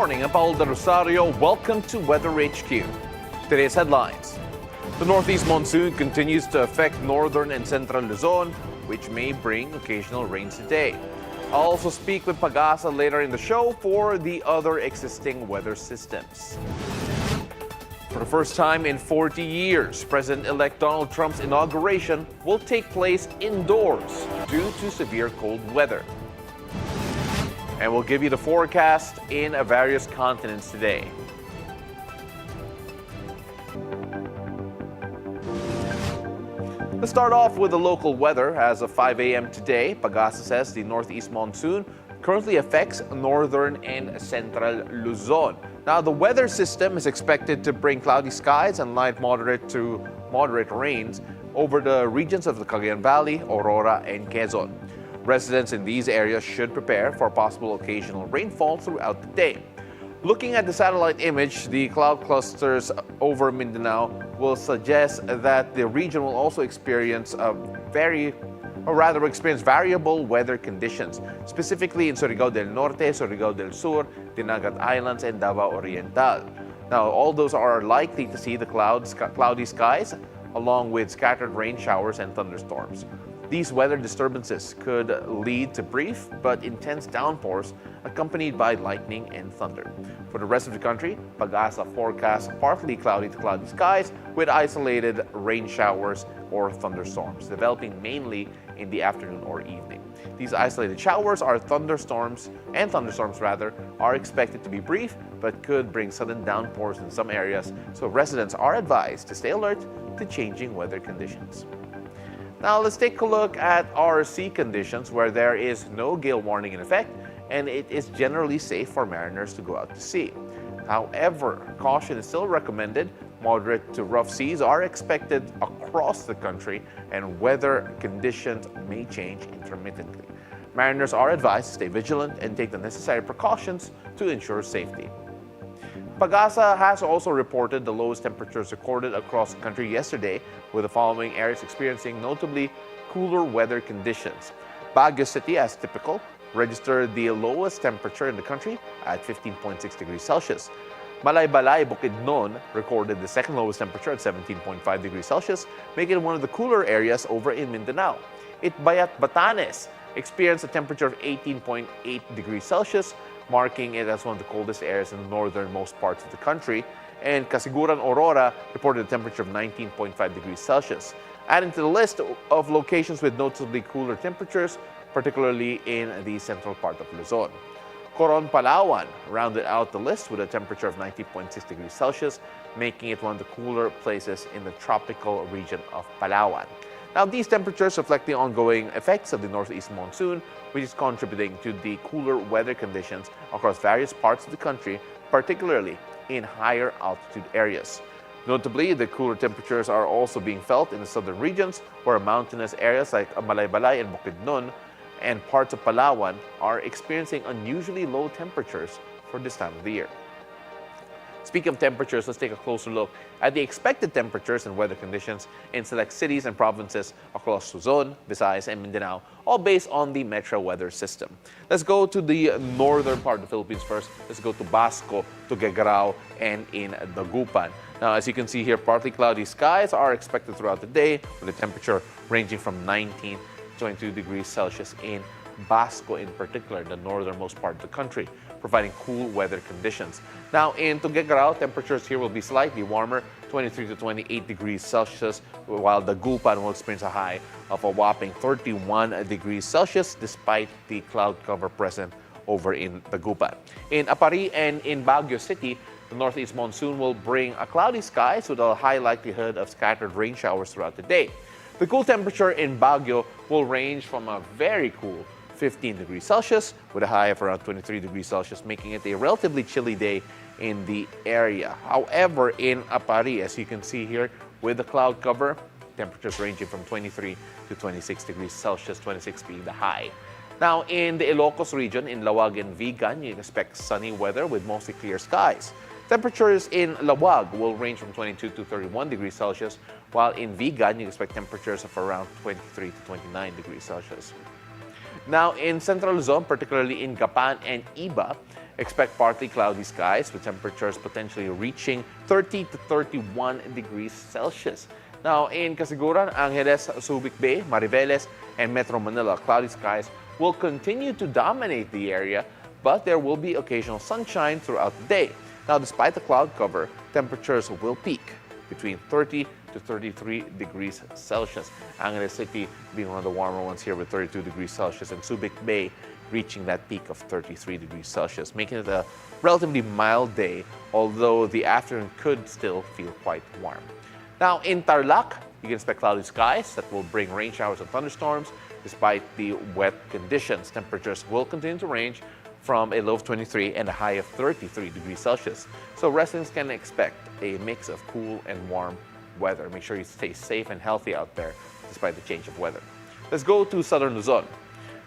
morning, I'm Paolo del Rosario. Welcome to Weather HQ. Today's headlines. The northeast monsoon continues to affect northern and central Luzon, which may bring occasional rains today. I'll also speak with Pag-asa later in the show for the other existing weather systems. For the first time in 40 years, President-elect Donald Trump's inauguration will take place indoors due to severe cold weather. And we'll give you the forecast in various continents today. Let's start off with the local weather. As of 5 a.m. today, Pag-asa says the northeast monsoon currently affects northern and central Luzon. Now, the weather system is expected to bring cloudy skies and light moderate to moderate rains over the regions of the Cagayan Valley, Aurora, and Quezon. Residents in these areas should prepare for possible occasional rainfall throughout the day. Looking at the satellite image, the cloud clusters over Mindanao will suggest that the region will also experience variable weather conditions, specifically in Surigao del Norte, Surigao del Sur, Dinagat Islands, and Davao Oriental. Now, all those are likely to see the cloudy skies, along with scattered rain showers and thunderstorms. These weather disturbances could lead to brief but intense downpours accompanied by lightning and thunder. For the rest of the country, Pag-asa forecasts partly cloudy to cloudy skies with isolated rain showers or thunderstorms, developing mainly in the afternoon or evening. These isolated showers are thunderstorms are expected to be brief but could bring sudden downpours in some areas, so residents are advised to stay alert to changing weather conditions. Now let's take a look at our sea conditions where there is no gale warning in effect and it is generally safe for mariners to go out to sea. However, caution is still recommended. Moderate to rough seas are expected across the country and weather conditions may change intermittently. Mariners are advised to stay vigilant and take the necessary precautions to ensure safety. Pag-asa has also reported the lowest temperatures recorded across the country yesterday, with the following areas experiencing notably cooler weather conditions. Baguio City, as typical, registered the lowest temperature in the country at 15.6 degrees Celsius. Malaybalay, Bukidnon recorded the second lowest temperature at 17.5 degrees Celsius, making it one of the cooler areas over in Mindanao. Itbayat, Batanes experienced a temperature of 18.8 degrees Celsius, marking it as one of the coldest areas in the northernmost parts of the country. And Casiguran, Aurora reported a temperature of 19.5 degrees Celsius. Adding to the list of locations with noticeably cooler temperatures, particularly in the central part of Luzon. Coron, Palawan rounded out the list with a temperature of 19.6 degrees Celsius, making it one of the cooler places in the tropical region of Palawan. Now, these temperatures reflect the ongoing effects of the northeast monsoon, which is contributing to the cooler weather conditions across various parts of the country, particularly in higher altitude areas. Notably, the cooler temperatures are also being felt in the southern regions, where mountainous areas like Malaybalay and Bukidnon and parts of Palawan are experiencing unusually low temperatures for this time of the year. Speaking of temperatures, let's take a closer look at the expected temperatures and weather conditions in select cities and provinces across Luzon, Visayas, and Mindanao, all based on the Metro Weather System. Let's go to the northern part of the Philippines first. Let's go to Basco, to Tuguegarao, and in Dagupan. Now, as you can see here, partly cloudy skies are expected throughout the day, with a temperature ranging from 19 to 22 degrees Celsius in Basco in particular, the northernmost part of the country, providing cool weather conditions. Now, in Tuguegarao, temperatures here will be slightly warmer, 23 to 28 degrees Celsius, while Dagupan will experience a high of a whopping 31 degrees Celsius despite the cloud cover present over in Dagupan. In Apari and in Baguio City, the northeast monsoon will bring a cloudy skies with a high likelihood of scattered rain showers throughout the day. The cool temperature in Baguio will range from a very cool 15 degrees Celsius with a high of around 23 degrees Celsius, making it a relatively chilly day in the area. However, in Apari, as you can see here, with the cloud cover, temperatures ranging from 23 to 26 degrees Celsius, 26 being the high. Now, in the Ilocos region, in Lawag and Vigan, you can expect sunny weather with mostly clear skies. Temperatures in Lawag will range from 22 to 31 degrees Celsius, while in Vigan, you expect temperatures of around 23 to 29 degrees Celsius. Now, in Central Luzon, particularly in Gapan and Iba, expect partly cloudy skies with temperatures potentially reaching 30 to 31 degrees Celsius. Now, in Casiguran, Angeles, Subic Bay, Mariveles, and Metro Manila, cloudy skies will continue to dominate the area, but there will be occasional sunshine throughout the day. Now, despite the cloud cover, temperatures will peak between 30 to 33 degrees Celsius. Angeles City being one of the warmer ones here with 32 degrees Celsius, and Subic Bay reaching that peak of 33 degrees Celsius, making it a relatively mild day, although the afternoon could still feel quite warm. Now, in Tarlac, you can expect cloudy skies that will bring rain showers and thunderstorms. Despite the wet conditions, temperatures will continue to range from a low of 23 and a high of 33 degrees Celsius. So residents can expect a mix of cool and warm weather. Make sure you stay safe and healthy out there despite the change of weather. Let's go to Southern Luzon.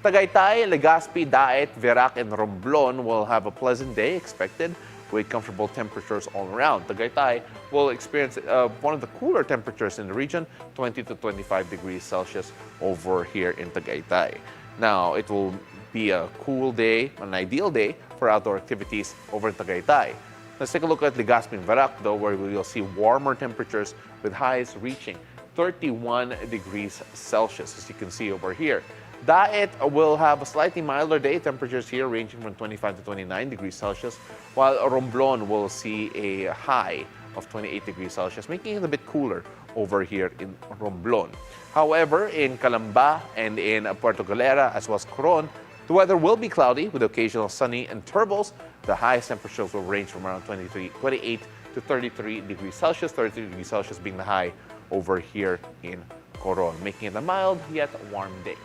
Tagaytay, Legazpi, Daet, Verac, and Romblon will have a pleasant day expected with comfortable temperatures all around. Tagaytay will experience one of the cooler temperatures in the region, 20 to 25 degrees Celsius over here in Tagaytay. Now, it will be a cool day, an ideal day for outdoor activities over in Tagaytay. Let's take a look at Legazpi and Verac, though, where we will see warmer temperatures with highs reaching 31 degrees Celsius, as you can see over here. Daet will have a slightly milder day, temperatures here ranging from 25 to 29 degrees Celsius, while Romblon will see a high of 28 degrees Celsius, making it a bit cooler over here in Romblon. However, in Calamba and in Puerto Galera, as well as Coron, the weather will be cloudy with occasional sunny intervals. The highest temperatures will range from around 28 to 33 degrees Celsius, 33 degrees Celsius being the high over here in Coron, making it a mild yet warm day.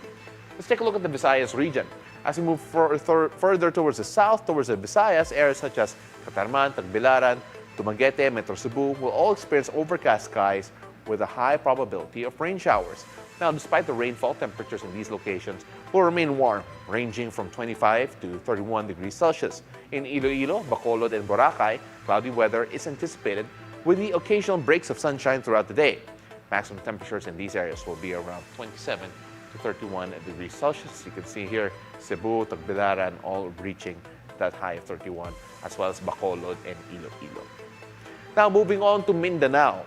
Let's take a look at the Visayas region. As we move further towards the south, towards the Visayas, areas such as Catarman, Tagbilaran, Dumaguete, Metro Cebu will all experience overcast skies with a high probability of rain showers. Now, despite the rainfall, temperatures in these locations will remain warm, ranging from 25 to 31 degrees Celsius. In Iloilo, Bacolod, and Boracay, cloudy weather is anticipated with the occasional breaks of sunshine throughout the day. Maximum temperatures in these areas will be around 27 to 31 degrees Celsius. You can see here, Cebu, Tagbilaran, all reaching that high of 31, as well as Bacolod and Iloilo. Now, moving on to Mindanao.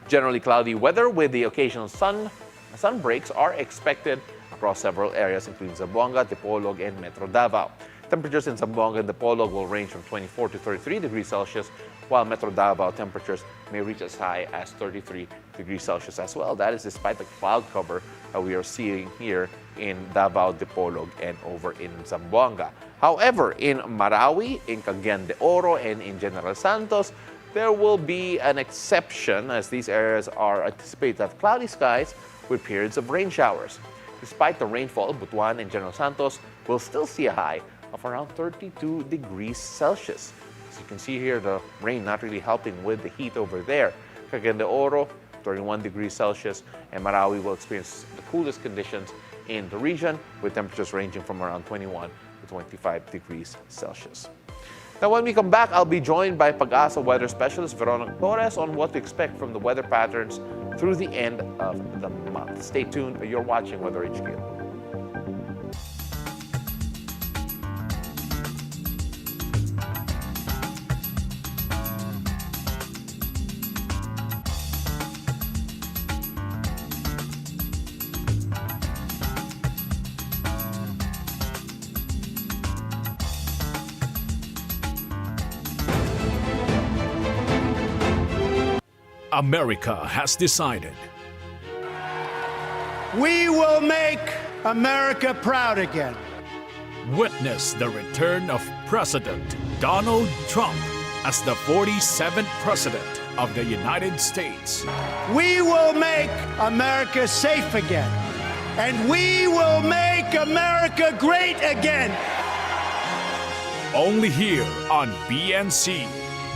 Generally cloudy weather with the occasional sun breaks are expected across several areas, including Zamboanga, Dipolog, and Metro Davao. Temperatures in Zamboanga and Dipolog will range from 24 to 33 degrees Celsius, while Metro Davao temperatures may reach as high as 33 degrees Celsius as well. That is despite the cloud cover that we are seeing here in Davao, Dipolog, and over in Zamboanga. However, in Marawi, in Cagayan de Oro, and in General Santos, there will be an exception as these areas are anticipated to have cloudy skies with periods of rain showers. Despite the rainfall, Butuan and General Santos will still see a high of around 32 degrees Celsius. As you can see here, the rain not really helping with the heat over there. Cagayan de Oro, 31 degrees Celsius, and Marawi will experience the coolest conditions in the region with temperatures ranging from around 21 to 25 degrees Celsius. Now, when we come back, I'll be joined by Pag-asa weather specialist Veronica Torres on what to expect from the weather patterns through the end of the month. Stay tuned. You're watching Weather HQ. America has decided. We will make America proud again. Witness the return of President Donald Trump as the 47th President of the United States. We will make America safe again. And we will make America great again. Only here on BNC,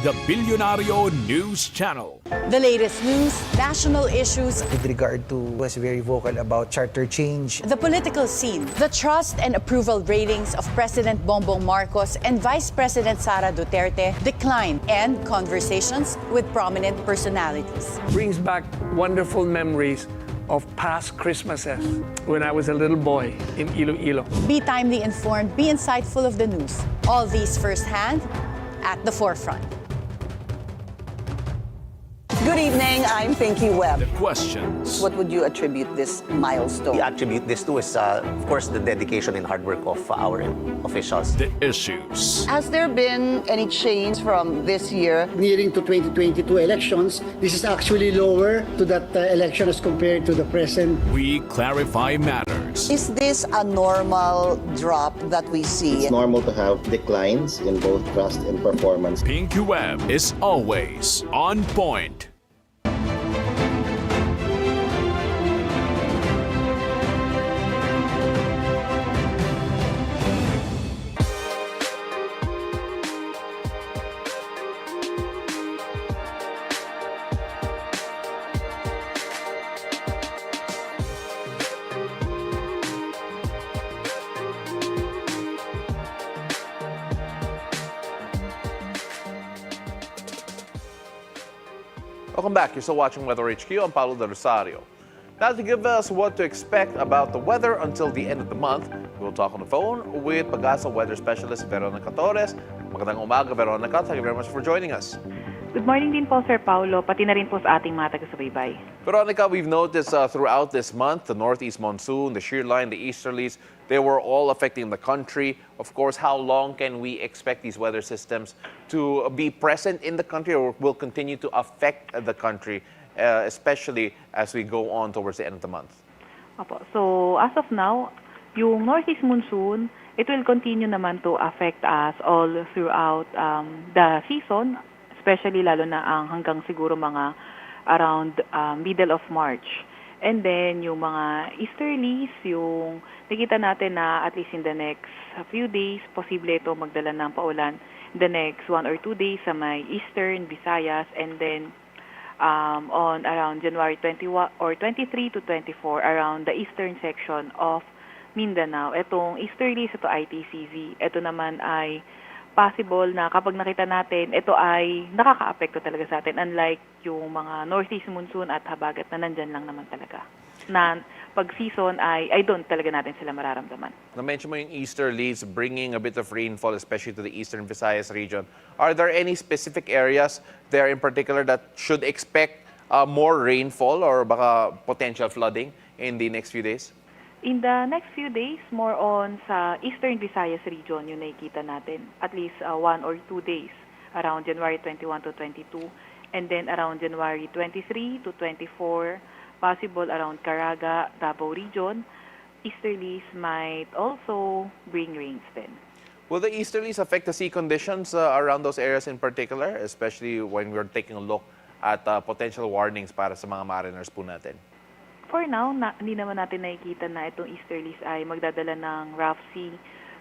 the Bilyonaryo News Channel. The latest news, national issues, with regard to was very vocal about charter change. the political scene, the trust and approval ratings of President Bongbong Marcos and Vice President Sara Duterte decline, and conversations with prominent personalities. Brings back wonderful memories of past Christmases when I was a little boy in Iloilo. Be timely informed, be insightful of the news. All these firsthand at the forefront. Good evening, I'm Pinky Webb. The questions. What would you attribute this milestone? We attribute this to is, of course, the dedication and hard work of our officials. The issues. Has there been any change from this year? Nearing to 2022 elections, this is actually lower to that election as compared to the present. We clarify matters. Is this a normal drop that we see? It's normal to have declines in both trust and performance. Pinky Webb is always on point. Welcome back. You're still watching Weather HQ. I'm Paolo del Rosario. Now, to give us what to expect about the weather until the end of the month, we'll talk on the phone with Pag-asa weather specialist Veronica Torres. Magandang umaga, Veronica. Thank you very much for joining us. Good morning din po, Sir Paulo, pati na rin po sa ating mga taga-subaybay. Veronica, we've noticed throughout this month, the northeast monsoon, the shear line, the easterlies, they were all affecting the country. Of course, how long can we expect these weather systems to be present in the country or will continue to affect the country, especially as we go on towards the end of the month? Opo. So, as of now, yung northeast monsoon, it will continue naman to affect us all throughout the season, especially lalo na ang hanggang siguro mga around middle of March. And then, yung mga easterlies, yung nakita natin na at least in the next few days, posible ito magdala ng paulan the next 1 or 2 days sa may eastern, Visayas, and then on around January 21 or 23 to 24 around the eastern section of Mindanao. Itong easterlies, ito ITCZ. Ito naman ay possible na kapag nakita natin, ito ay nakaka-apekto talaga sa atin. Unlike yung mga northeast monsoon at habagat na nandyan lang naman talaga. Na pag season ay don't talaga natin sila mararamdaman. Na-mention mo yung easterlies bringing a bit of rainfall, especially to the eastern Visayas region. Are there any specific areas there in particular that should expect more rainfall or baka potential flooding in the next few days? In the next few days, more on sa eastern Visayas region yung nakikita natin. At least 1 or 2 days around January 21 to 22. And then around January 23 to 24, possible around Caraga, Davao region. Easterlies might also bring rains then. Will the easterlies affect the sea conditions around those areas in particular, especially when we're taking a look at potential warnings para sa mga mariners po natin? For now, hindi naman natin nakikita na itong easterlies ay magdadala ng rough sea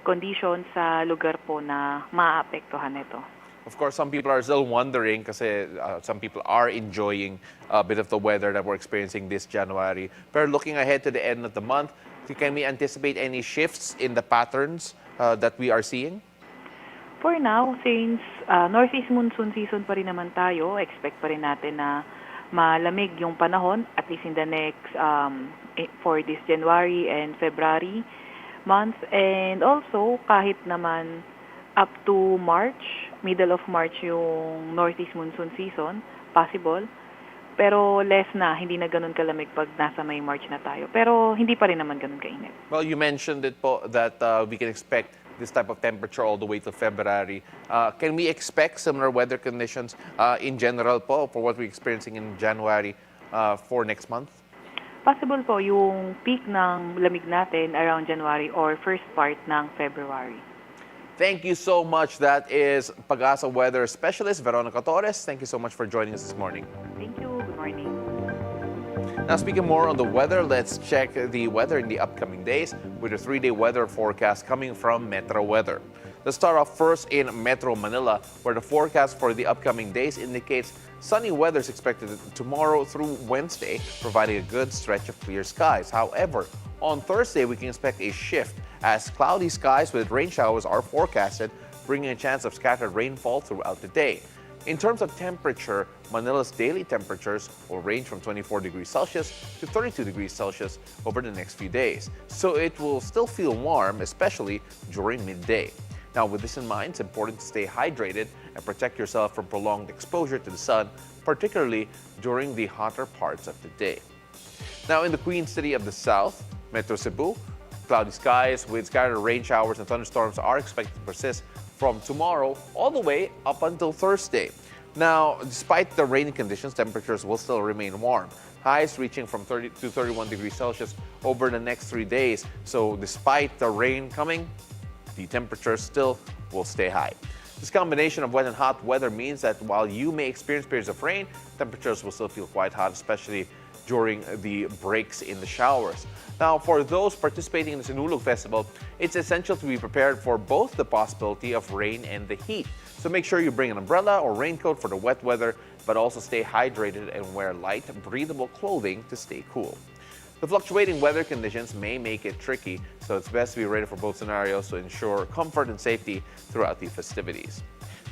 conditions sa lugar po na maaapektuhan ito. Of course, some people are still wondering kasi some people are enjoying a bit of the weather that we're experiencing this January. But looking ahead to the end of the month, can we anticipate any shifts in the patterns that we are seeing? For now, since northeast monsoon season pa rin naman tayo, expect pa rin natin na malamig yung panahon, at least in the next, for this January and February months. And also, kahit naman up to March, middle of March yung northeast monsoon season, possible. Pero less na, hindi na ganun kalamig pag nasa may March na tayo. Pero hindi pa rin naman ganun kainit. Well, you mentioned it po that we can expect this type of temperature all the way to February. Can we expect similar weather conditions in general po for what we're experiencing in January for next month? Possible po yung peak ng lamig natin around January or first part ng February. Thank you so much. That is Pag-asa weather specialist Veronica Torres. Thank you so much for joining us this morning. Thank you. Good morning. Now, speaking more on the weather, let's check the weather in the upcoming days with a 3-day weather forecast coming from Metro Weather. Let's start off first in Metro Manila, where the forecast for the upcoming days indicates sunny weather is expected tomorrow through Wednesday, providing a good stretch of clear skies. However, on Thursday, we can expect a shift as cloudy skies with rain showers are forecasted, bringing a chance of scattered rainfall throughout the day. In terms of temperature, Manila's daily temperatures will range from 24 degrees Celsius to 32 degrees Celsius over the next few days. So it will still feel warm, especially during midday. Now, with this in mind, it's important to stay hydrated and protect yourself from prolonged exposure to the sun, particularly during the hotter parts of the day. Now, in the Queen City of the South, Metro Cebu, cloudy skies with scattered rain showers and thunderstorms are expected to persist from tomorrow all the way up until Thursday. Now, despite the rainy conditions, temperatures will still remain warm. Highs reaching from 30 to 31 degrees Celsius over the next 3 days. So despite the rain coming, the temperatures still will stay high. This combination of wet and hot weather means that while you may experience periods of rain, temperatures will still feel quite hot, especially during the breaks in the showers. Now, for those participating in the Sinulog Festival, it's essential to be prepared for both the possibility of rain and the heat. So make sure you bring an umbrella or raincoat for the wet weather, but also stay hydrated and wear light, breathable clothing to stay cool. The fluctuating weather conditions may make it tricky, so it's best to be ready for both scenarios to ensure comfort and safety throughout the festivities.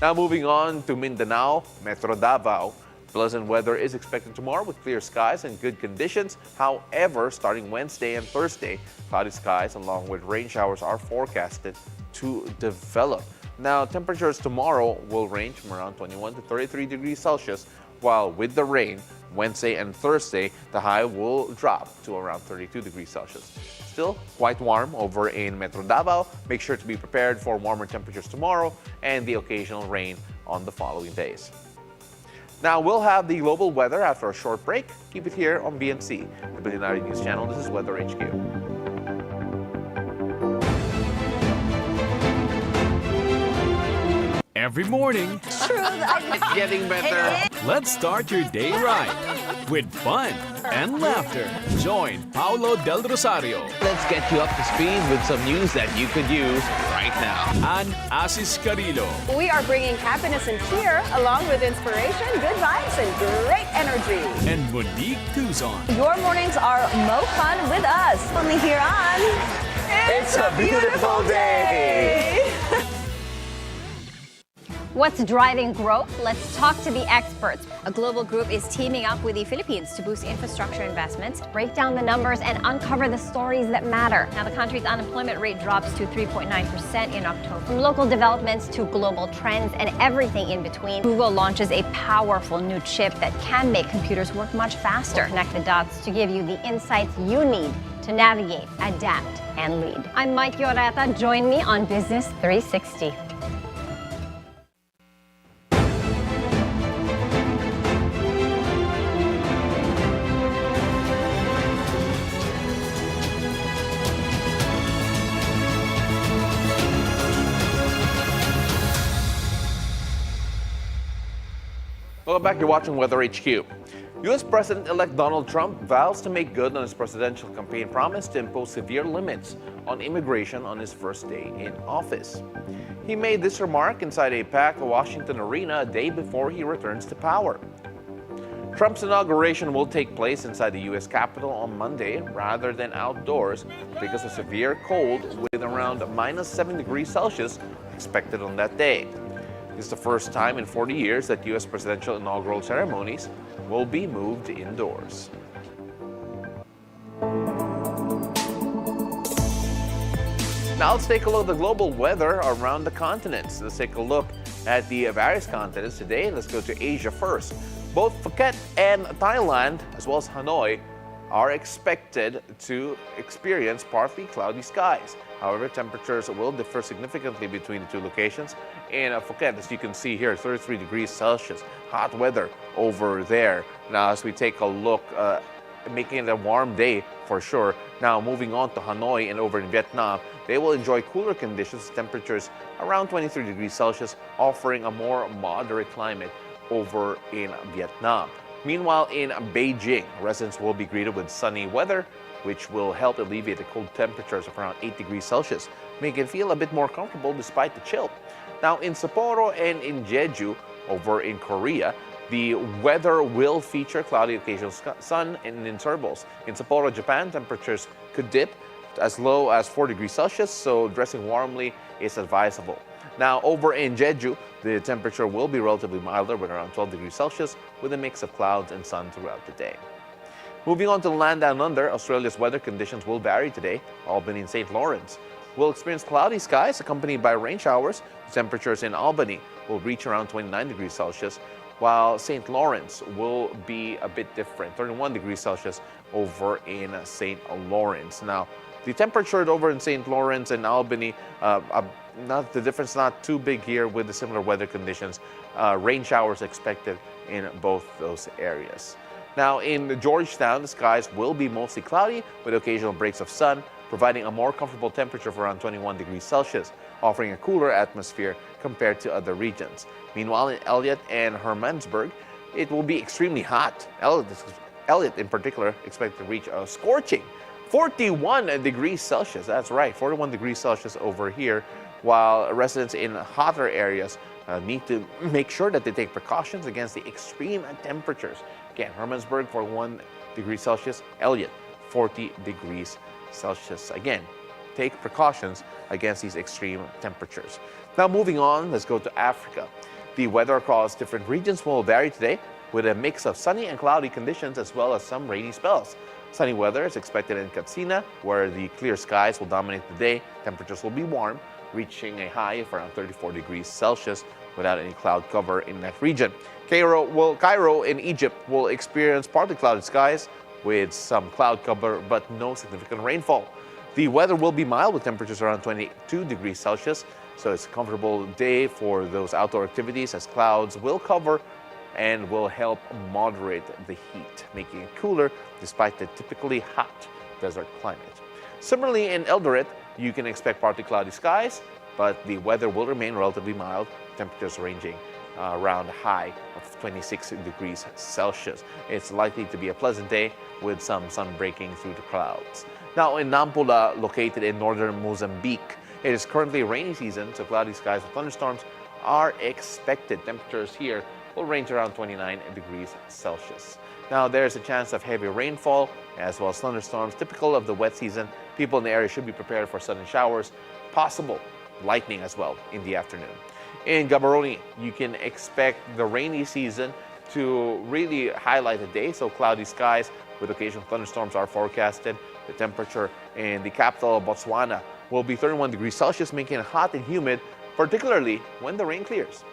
Now moving on to Mindanao, Metro Davao. Pleasant weather is expected tomorrow with clear skies and good conditions. However, starting Wednesday and Thursday, cloudy skies along with rain showers are forecasted to develop. Now, temperatures tomorrow will range from around 21 to 33 degrees Celsius, while with the rain, Wednesday and Thursday, the high will drop to around 32 degrees Celsius. Still quite warm over in Metro Davao. Make sure to be prepared for warmer temperatures tomorrow and the occasional rain on the following days. Now, we'll have the global weather after a short break. Keep it here on BNC, the Bilyonaryo News Channel. This is Weather HQ. Every morning, It's getting better. let's start your day right with fun and laughter. Join Paolo del Rosario Let's get you up to speed with some news that you could use right now. and Asis Carillo. We are bringing happiness and cheer along with inspiration, good vibes, and great energy. And Monique Tuzon. Your mornings are mo fun with us. Only here on It's a beautiful day! What's driving growth? Let's talk to the experts. A global group is teaming up with the Philippines to boost infrastructure investments, break down the numbers, and uncover the stories that matter. Now, the country's unemployment rate drops to 3.9% in October. From local developments to global trends and everything in between, Google launches a powerful new chip that can make computers work much faster. Connect the dots to give you the insights you need to navigate, adapt, and lead. I'm Mike Yoreta. Join me on Business 360. Welcome back. You're watching Weather HQ. U.S. President-elect Donald Trump vows to make good on his presidential campaign promise to impose severe limits on immigration on his first day in office. He made this remark inside a packed Washington arena a day before he returns to power. Trump's inauguration will take place inside the U.S. Capitol on Monday rather than outdoors because of severe cold with around -7 degrees Celsius expected on that day. This is the first time in 40 years that U.S. presidential inaugural ceremonies will be moved indoors. Now let's take a look at the global weather around the continents. Let's take a look at the various continents today. Let's go to Asia first. Both Phuket and Thailand, as well as Hanoi, are expected to experience partly cloudy skies. However, temperatures will differ significantly between the two locations. In Phuket, as you can see here, 33 degrees Celsius, hot weather over there. Now, as we take a look, making it a warm day for sure. Now, moving on to Hanoi and over in Vietnam, they will enjoy cooler conditions, temperatures around 23 degrees Celsius, offering a more moderate climate over in Vietnam. Meanwhile, in Beijing, residents will be greeted with sunny weather, which will help alleviate the cold temperatures of around 8 degrees Celsius, making it feel a bit more comfortable despite the chill. Now, in Sapporo and in Jeju, over in Korea, the weather will feature cloudy occasional sun and intervals. In Sapporo, Japan, temperatures could dip as low as 4 degrees Celsius, so dressing warmly is advisable. Now, over in Jeju, the temperature will be relatively milder with around 12 degrees Celsius with a mix of clouds and sun throughout the day. Moving on to the land down under, Australia's weather conditions will vary today. Albany and St. Lawrence will experience cloudy skies accompanied by rain showers. Temperatures in Albany will reach around 29 degrees Celsius, while St. Lawrence will be a bit different, 31 degrees Celsius over in St. Lawrence. Now, the temperature over in St. Lawrence and Albany, the difference not too big here with the similar weather conditions. Rain showers expected in both those areas. Now, in Georgetown, the skies will be mostly cloudy with occasional breaks of sun, providing a more comfortable temperature of around 21 degrees Celsius, offering a cooler atmosphere compared to other regions. Meanwhile, in Elliott and Hermannsburg, it will be extremely hot. Elliott, in particular, expected to reach a scorching 41 degrees Celsius. That's right, 41 degrees Celsius over here, while residents in hotter areas need to make sure that they take precautions against the extreme temperatures. Again, Hermannsburg, 41 degrees Celsius, Elliott, 40 degrees Celsius. Again, take precautions against these extreme temperatures. Now, moving on, let's go to Africa. The weather across different regions will vary today with a mix of sunny and cloudy conditions as well as some rainy spells. Sunny weather is expected in Katsina, where the clear skies will dominate the day. Temperatures will be warm, reaching a high of around 34 degrees Celsius without any cloud cover in that region. Cairo in Egypt will experience partly cloudy skies with some cloud cover but no significant rainfall. The weather will be mild with temperatures around 22 degrees Celsius, so it's a comfortable day for those outdoor activities as clouds will cover and will help moderate the heat, making it cooler despite the typically hot desert climate. Similarly, in Eldoret, you can expect partly cloudy skies, but the weather will remain relatively mild, temperatures ranging around a high of 26 degrees Celsius. It's likely to be a pleasant day with some sun breaking through the clouds. Now, in Nampula, located in northern Mozambique, it is currently rainy season, so cloudy skies with thunderstorms are expected. Temperatures here will range around 29 degrees Celsius. Now, there's a chance of heavy rainfall as well as thunderstorms. Typical of the wet season, people in the area should be prepared for sudden showers, possible lightning as well in the afternoon. In Gaborone, you can expect the rainy season to really highlight the day, so cloudy skies with occasional thunderstorms are forecasted. The temperature in the capital of Botswana will be 31 degrees Celsius, making it hot and humid, particularly when the rain clears.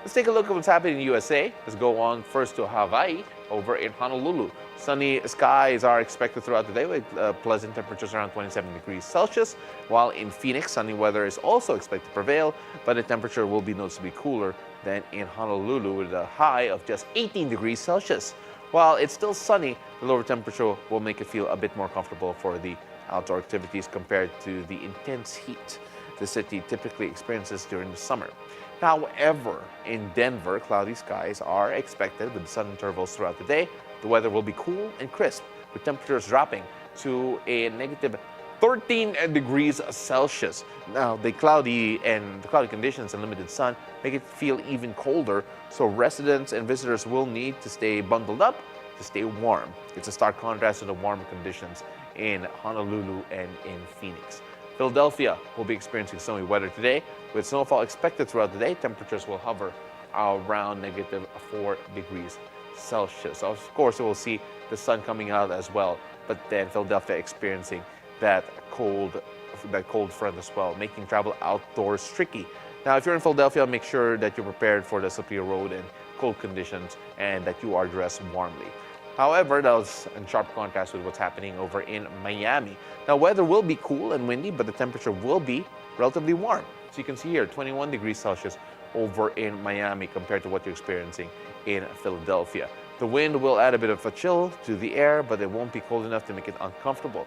Let's take a look at what's happening in the USA. Let's go on first to Hawaii, over in Honolulu. Sunny skies are expected throughout the day with pleasant temperatures around 27 degrees Celsius, while in Phoenix, sunny weather is also expected to prevail, but the temperature will be noticeably cooler than in Honolulu with a high of just 18 degrees Celsius. While it's still sunny, the lower temperature will make it feel a bit more comfortable for the outdoor activities compared to the intense heat the city typically experiences during the summer. However, in Denver, cloudy skies are expected with sun intervals throughout the day. The weather will be cool and crisp, with temperatures dropping to a negative 13 degrees Celsius. Now, the cloudy conditions and limited sun make it feel even colder, so residents and visitors will need to stay bundled up to stay warm. It's a stark contrast to the warmer conditions in Honolulu and in Phoenix. Philadelphia will be experiencing snowy weather today, with snowfall expected throughout the day. Temperatures will hover around negative 4 degrees Celsius. Of course, we'll see the sun coming out as well, but then Philadelphia experiencing that cold front as well, making travel outdoors tricky. Now, if you're in Philadelphia, make sure that you're prepared for the slippery road and cold conditions and that you are dressed warmly. However, that was in sharp contrast with what's happening over in Miami. Now, weather will be cool and windy, but the temperature will be relatively warm. So you can see here, 21 degrees Celsius over in Miami compared to what you're experiencing in Philadelphia. The wind will add a bit of a chill to the air, but it won't be cold enough to make it uncomfortable.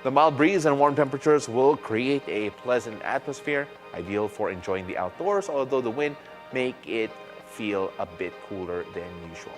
The mild breeze and warm temperatures will create a pleasant atmosphere, ideal for enjoying the outdoors, although the wind make it feel a bit cooler than usual.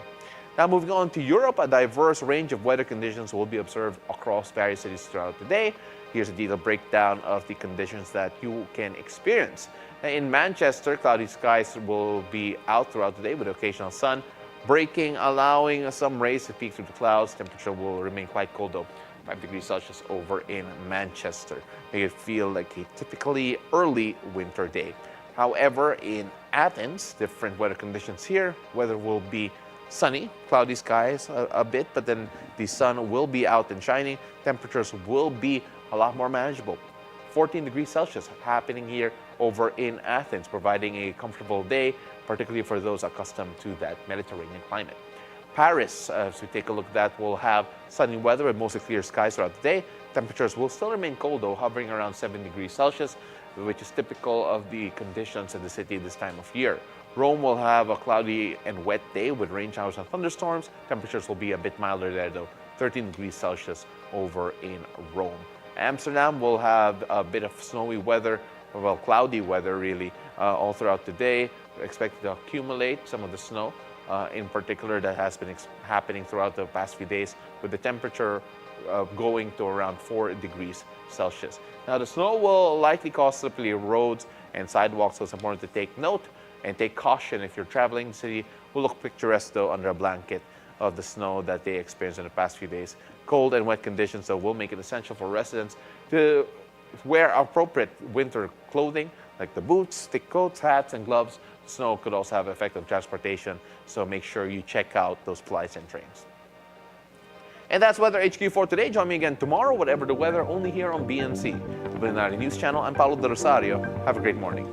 Now, moving on to Europe, a diverse range of weather conditions will be observed across various cities throughout the day. Here's a detailed breakdown of the conditions that you can experience. In Manchester, cloudy skies will be out throughout the day with occasional sun breaking, allowing some rays to peek through the clouds. Temperature will remain quite cold though, 5 degrees Celsius over in Manchester. Make it feel like a typically early winter day. However, in Athens, different weather conditions here. Weather will be sunny, cloudy skies a bit, but then the sun will be out and shining. Temperatures will be a lot more manageable. 14 degrees Celsius happening here over in Athens, providing a comfortable day, particularly for those accustomed to that Mediterranean climate. Paris, as we take a look at that, will have sunny weather with mostly clear skies throughout the day. Temperatures will still remain cold, though, hovering around 7 degrees Celsius, which is typical of the conditions in the city this time of year. Rome will have a cloudy and wet day with rain showers and thunderstorms. Temperatures will be a bit milder there, though, 13 degrees Celsius over in Rome. Amsterdam will have a bit of snowy weather, well, cloudy weather really, all throughout the day. We're expected to accumulate some of the snow, in particular, that has been happening throughout the past few days, with the temperature going to around 4 degrees Celsius. Now, the snow will likely cause slippery roads and sidewalks, so it's important to take note and take caution if you're traveling. The city will look picturesque, though, under a blanket of the snow that they experienced in the past few days. Cold and wet conditions, though, will make it essential for residents to wear appropriate winter clothing, like the boots, thick coats, hats, and gloves. Snow could also have an effect on transportation, so make sure you check out those flights and trains. And that's Weather HQ for today. Join me again tomorrow, whatever the weather, only here on BNC, the Bilyonaryo News Channel. I'm Paolo del Rosario. Have a great morning.